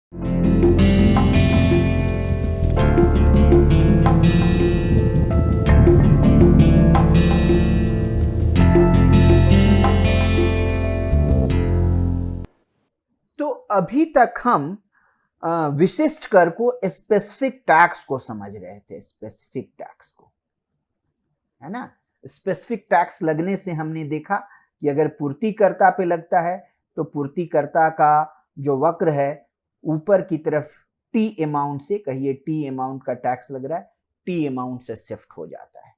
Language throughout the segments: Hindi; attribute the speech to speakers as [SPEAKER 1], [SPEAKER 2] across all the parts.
[SPEAKER 1] तो अभी तक हम विशिष्ट कर को स्पेसिफिक टैक्स को समझ रहे थे, स्पेसिफिक टैक्स को, है ना। स्पेसिफिक टैक्स लगने से हमने देखा कि अगर पूर्तिकर्ता पे लगता है तो पूर्तिकर्ता का जो वक्र है ऊपर की तरफ टी अमाउंट से, कहिए टी अमाउंट का टैक्स लग रहा है, टी अमाउंट से शिफ्ट हो जाता है।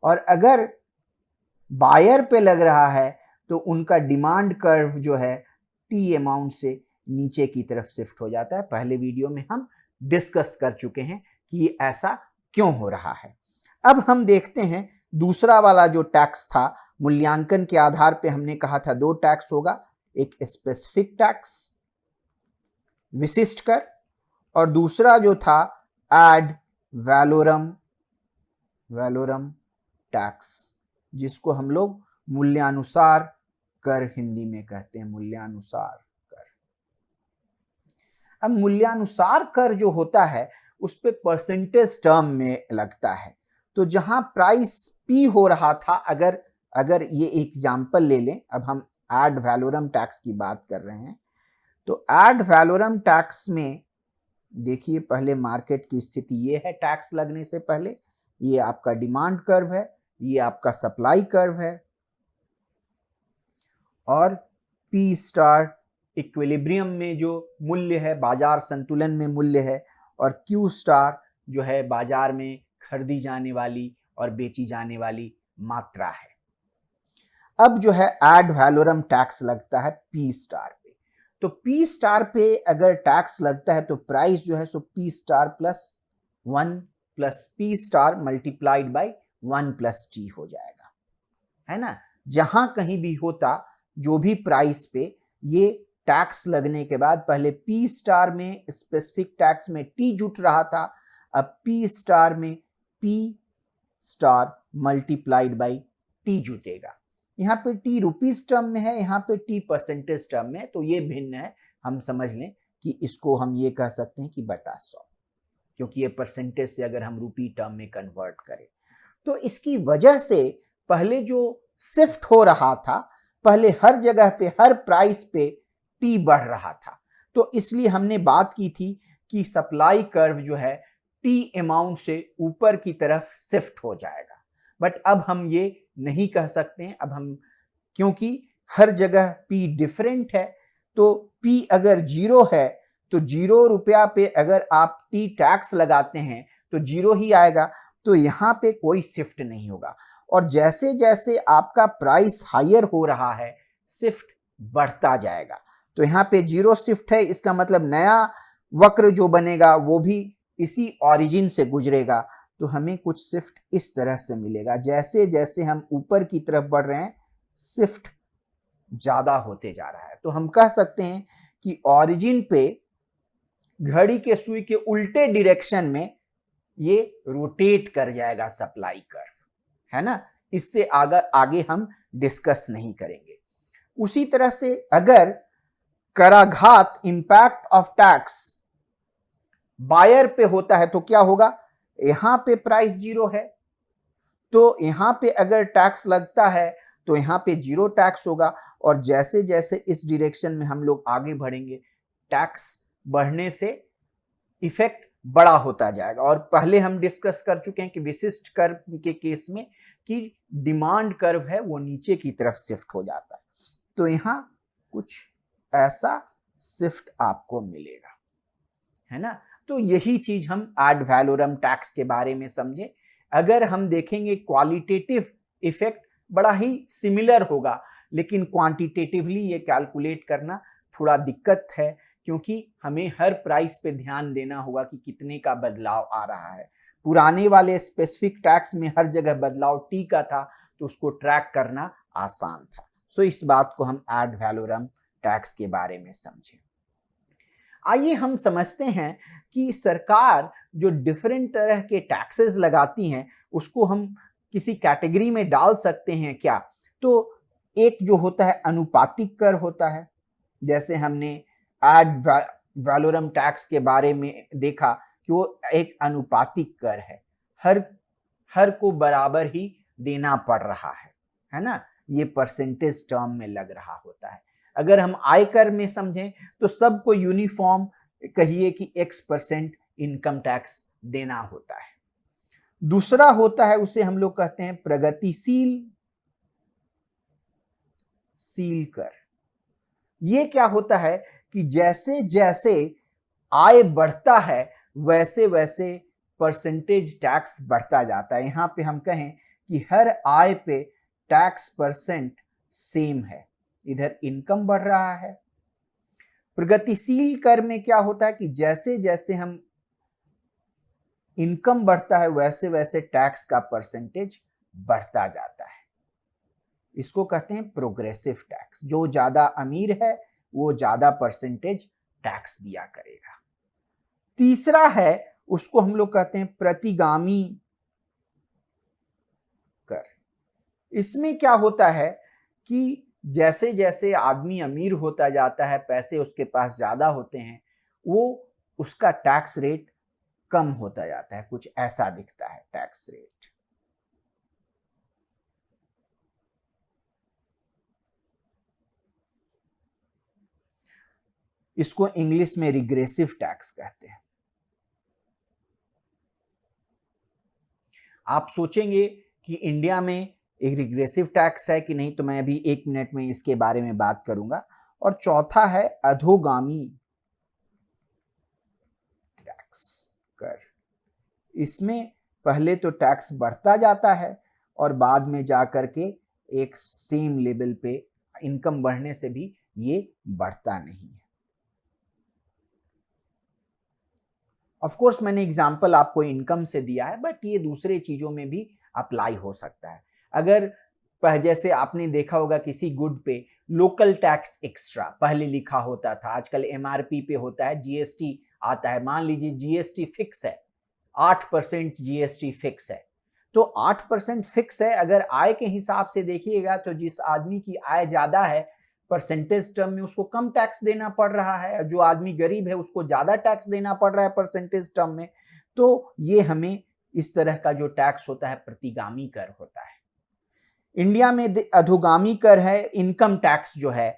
[SPEAKER 1] और अगर बायर पे लग रहा है तो उनका डिमांड कर्व जो है टी अमाउंट से नीचे की तरफ शिफ्ट हो जाता है। पहले वीडियो में हम डिस्कस कर चुके हैं कि ये ऐसा क्यों हो रहा है। अब हम देखते हैं दूसरा वाला जो टैक्स था, मूल्यांकन के आधार पे हमने कहा था दो टैक्स होगा, एक स्पेसिफिक टैक्स विशिष्ट कर, और दूसरा जो था एड वैलोरम टैक्स, जिसको हम लोग मूल्यानुसार कर हिंदी में कहते हैं, मूल्यानुसार कर। अब मूल्यानुसार कर जो होता है उस पे परसेंटेज टर्म में लगता है। तो जहां प्राइस पी हो रहा था, अगर ये एग्जाम्पल ले लें, अब हम एड वैलोरम टैक्स की बात कर रहे हैं, तो एड वैलोरम टैक्स में देखिए पहले मार्केट की स्थिति ये है टैक्स लगने से पहले, ये आपका डिमांड कर्व है, ये आपका सप्लाई कर्व है, और पी स्टार इक्विलिब्रियम में जो मूल्य है, बाजार संतुलन में मूल्य है, और क्यू स्टार जो है बाजार में खरीदी जाने वाली और बेची जाने वाली मात्रा है। अब जो है एड वैलोरम टैक्स लगता है पी स्टार पे। तो पी स्टार पे अगर टैक्स लगता है तो प्राइस जो है सो P star plus 1 plus P star multiplied by 1 plus T हो जाएगा, है ना। जहां कहीं भी होता जो भी प्राइस पे ये टैक्स लगने के बाद पहले पी स्टार में स्पेसिफिक टैक्स में टी जुट रहा था, अब पी स्टार में P star multiplied by T जुटेगा। यहाँ पे टी रुपीज टर्म में है, यहाँ पे टी परसेंटेज टर्म में, तो ये भिन्न है। हम समझ लें कि इसको हम ये कह सकते हैं कि बटा 100, क्योंकि ये परसेंटेज से अगर हम रुपी टर्म में कन्वर्ट करें तो इसकी वजह से पहले जो शिफ्ट हो रहा था, पहले हर जगह पे हर प्राइस पे टी बढ़ रहा था, तो इसलिए हमने बात की थी कि सप्लाई कर्व जो है टी अमाउंट से ऊपर की तरफ शिफ्ट हो जाएगा। बट अब हम ये नहीं कह सकते हैं, अब हम, क्योंकि हर जगह पी डिफरेंट है, तो पी अगर 0 है तो 0 रुपया पे अगर आप टी टैक्स लगाते हैं तो 0 ही आएगा, तो यहाँ पे कोई शिफ्ट नहीं होगा। और जैसे जैसे आपका प्राइस हायर हो रहा है शिफ्ट बढ़ता जाएगा। तो यहाँ पे 0 शिफ्ट है, इसका मतलब नया वक्र जो बनेगा वो भी इसी ऑरिजिन से गुजरेगा, तो हमें कुछ शिफ्ट इस तरह से मिलेगा। जैसे जैसे हम ऊपर की तरफ बढ़ रहे हैं शिफ्ट ज्यादा होते जा रहा है। तो हम कह सकते हैं कि ऑरिजिन पे घड़ी के सुई के उल्टे डायरेक्शन में ये रोटेट कर जाएगा सप्लाई कर्व, है ना। इससे आगे हम डिस्कस नहीं करेंगे। उसी तरह से अगर कराघात इंपैक्ट ऑफ टैक्स बायर पे होता है तो क्या होगा, यहां पे प्राइस 0 है तो यहां पे अगर टैक्स लगता है तो यहां पे 0 टैक्स होगा, और जैसे जैसे इस डायरेक्शन में हम लोग आगे बढ़ेंगे टैक्स बढ़ने से इफेक्ट बड़ा होता जाएगा। और पहले हम डिस्कस कर चुके हैं कि विशिष्ट कर्व के केस में कि डिमांड कर्व है वो नीचे की तरफ शिफ्ट हो जाता है, तो यहां कुछ ऐसा शिफ्ट आपको मिलेगा, है ना। तो यही चीज हम एड वैलोरम टैक्स के बारे में समझे। अगर हम देखेंगे क्वालिटेटिव इफेक्ट बड़ा ही सिमिलर होगा, लेकिन क्वांटिटेटिवली ये कैलकुलेट करना थोड़ा दिक्कत है, क्योंकि हमें हर प्राइस पे ध्यान देना होगा कि कितने का बदलाव आ रहा है। पुराने वाले स्पेसिफिक टैक्स में हर जगह बदलाव टी का था, तो उसको ट्रैक करना आसान था। सो इस बात को हम एड वैलोरम टैक्स के बारे में समझें। आइए हम समझते हैं कि सरकार जो डिफरेंट तरह के टैक्सेस लगाती हैं उसको हम किसी कैटेगरी में डाल सकते हैं क्या। तो एक जो होता है अनुपातिक कर होता है, जैसे हमने एड वैलोरम टैक्स के बारे में देखा कि वो एक अनुपातिक कर है, हर को बराबर ही देना पड़ रहा है ना, ये परसेंटेज टर्म में लग रहा होता है। अगर हम आयकर में समझें तो सबको यूनिफॉर्म कहिए कि X% इनकम टैक्स देना होता है। दूसरा होता है, उसे हम लोग कहते हैं प्रगतिशील कर। ये क्या होता है कि जैसे जैसे आय बढ़ता है वैसे वैसे परसेंटेज टैक्स बढ़ता जाता है। यहां पे हम कहें कि हर आय पे टैक्स परसेंट सेम है, इधर इनकम बढ़ रहा है। प्रगतिशील कर में क्या होता है कि जैसे जैसे हम इनकम बढ़ता है वैसे वैसे टैक्स का परसेंटेज बढ़ता जाता है। इसको कहते हैं प्रोग्रेसिव टैक्स। जो ज्यादा अमीर है वो ज्यादा परसेंटेज टैक्स दिया करेगा। तीसरा है, उसको हम लोग कहते हैं प्रतिगामी कर। इसमें क्या होता है कि जैसे जैसे आदमी अमीर होता जाता है, पैसे उसके पास ज्यादा होते हैं, वो उसका टैक्स रेट कम होता जाता है, कुछ ऐसा दिखता है टैक्स रेट। इसको इंग्लिश में रिग्रेसिव टैक्स कहते हैं। आप सोचेंगे कि इंडिया में एक रिग्रेसिव टैक्स है कि नहीं, तो मैं अभी 1 मिनट में इसके बारे में बात करूंगा। और चौथा है अधोगामी टैक्स कर। इसमें पहले तो टैक्स बढ़ता जाता है और बाद में जाकर के एक सेम लेवल पे इनकम बढ़ने से भी ये बढ़ता नहीं है। ऑफ कोर्स मैंने एग्जांपल आपको इनकम से दिया है, बट ये दूसरे चीजों में भी अप्लाई हो सकता है। अगर जैसे आपने देखा होगा किसी गुड पे लोकल टैक्स एक्स्ट्रा पहले लिखा होता था, आजकल एमआरपी पे होता है, जीएसटी आता है। मान लीजिए जीएसटी फिक्स है, 8% जीएसटी फिक्स है, तो 8% फिक्स है। अगर आय के हिसाब से देखिएगा तो जिस आदमी की आय ज्यादा है परसेंटेज टर्म में उसको कम टैक्स देना पड़ रहा है, जो आदमी गरीब है उसको ज्यादा टैक्स देना पड़ रहा है परसेंटेज टर्म में। तो ये हमें इस तरह का जो टैक्स होता है प्रतिगामी कर होता है। इंडिया में अधोगामी कर है, इनकम टैक्स जो है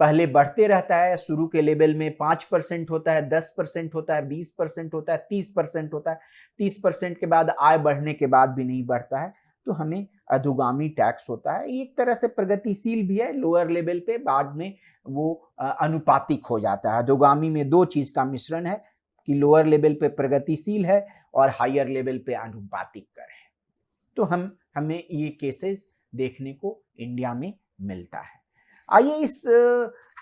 [SPEAKER 1] पहले बढ़ते रहता है। शुरू के लेवल में 5% होता है, 10% होता है, 20% होता है, 30% होता है। 30% के बाद आय बढ़ने के बाद भी नहीं बढ़ता है, तो हमें अधोगामी टैक्स होता है। एक तरह से प्रगतिशील भी है, लोअर लेवल पे, बाद में वो अनुपातिक हो जाता है। अधोगामी में दो चीज का मिश्रण है कि लोअर लेवल पे प्रगतिशील है और हायर लेवल पे अनुपातिक कर है। तो हमें ये केसेस देखने को इंडिया में मिलता है। आइए इस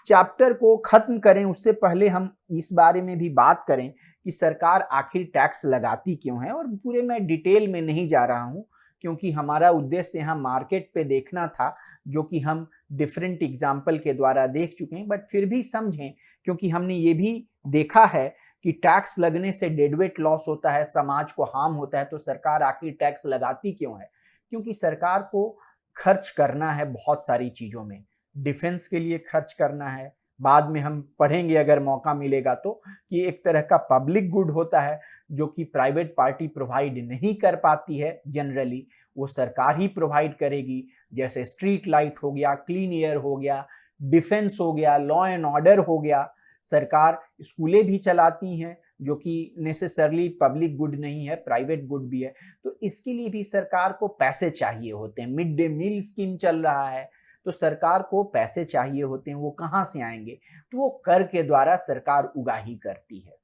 [SPEAKER 1] चैप्टर को खत्म करें, उससे पहले हम इस बारे में भी बात करें कि सरकार आखिर टैक्स लगाती क्यों है। और पूरे मैं डिटेल में नहीं जा रहा हूं क्योंकि हमारा उद्देश्य यहाँ मार्केट पे देखना था, जो कि हम डिफरेंट एग्जाम्पल के द्वारा देख चुके हैं। बट फिर भी समझें, क्योंकि हमने ये भी देखा है कि टैक्स लगने से डेडवेट लॉस होता है, समाज को हार्म होता है। तो सरकार आखिर टैक्स लगाती क्यों है? क्योंकि सरकार को खर्च करना है बहुत सारी चीजों में। डिफेंस के लिए खर्च करना है, बाद में हम पढ़ेंगे अगर मौका मिलेगा तो, कि एक तरह का पब्लिक गुड होता है जो कि प्राइवेट पार्टी प्रोवाइड नहीं कर पाती है जनरली, वो सरकार ही प्रोवाइड करेगी। जैसे स्ट्रीट लाइट हो गया, क्लीन एयर हो गया, डिफेंस हो गया, लॉ एंड ऑर्डर हो गया। सरकार स्कूलें भी चलाती हैं जो कि नेसेसरली पब्लिक गुड नहीं है, प्राइवेट गुड भी है। तो इसके लिए भी सरकार को पैसे चाहिए होते हैं। मिड डे मील स्कीम चल रहा है तो सरकार को पैसे चाहिए होते हैं, वो कहाँ से आएंगे? तो वो कर के द्वारा सरकार उगाही करती है।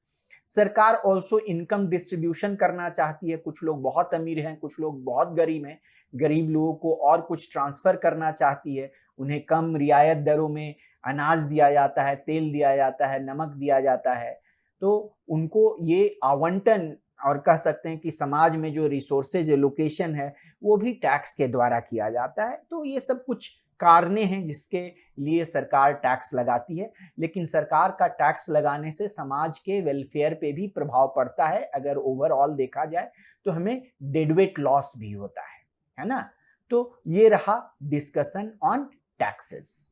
[SPEAKER 1] सरकार ऑल्सो इनकम डिस्ट्रीब्यूशन करना चाहती है। कुछ लोग बहुत अमीर हैं, कुछ लोग बहुत गरीब हैं। गरीब लोगों को और कुछ ट्रांसफर करना चाहती है, उन्हें कम रियायत दरों में अनाज दिया जाता है, तेल दिया जाता है, नमक दिया जाता है। तो उनको ये आवंटन, और कह सकते हैं कि समाज में जो रिसोर्सेज एलोकेशन है वो भी टैक्स के द्वारा किया जाता है। तो ये सब कुछ कारणे हैं जिसके लिए सरकार टैक्स लगाती है। लेकिन सरकार का टैक्स लगाने से समाज के वेलफेयर पे भी प्रभाव पड़ता है। अगर ओवरऑल देखा जाए तो हमें डेडवेट लॉस भी होता है ना। तो ये रहा डिस्कशन ऑन टैक्सेस।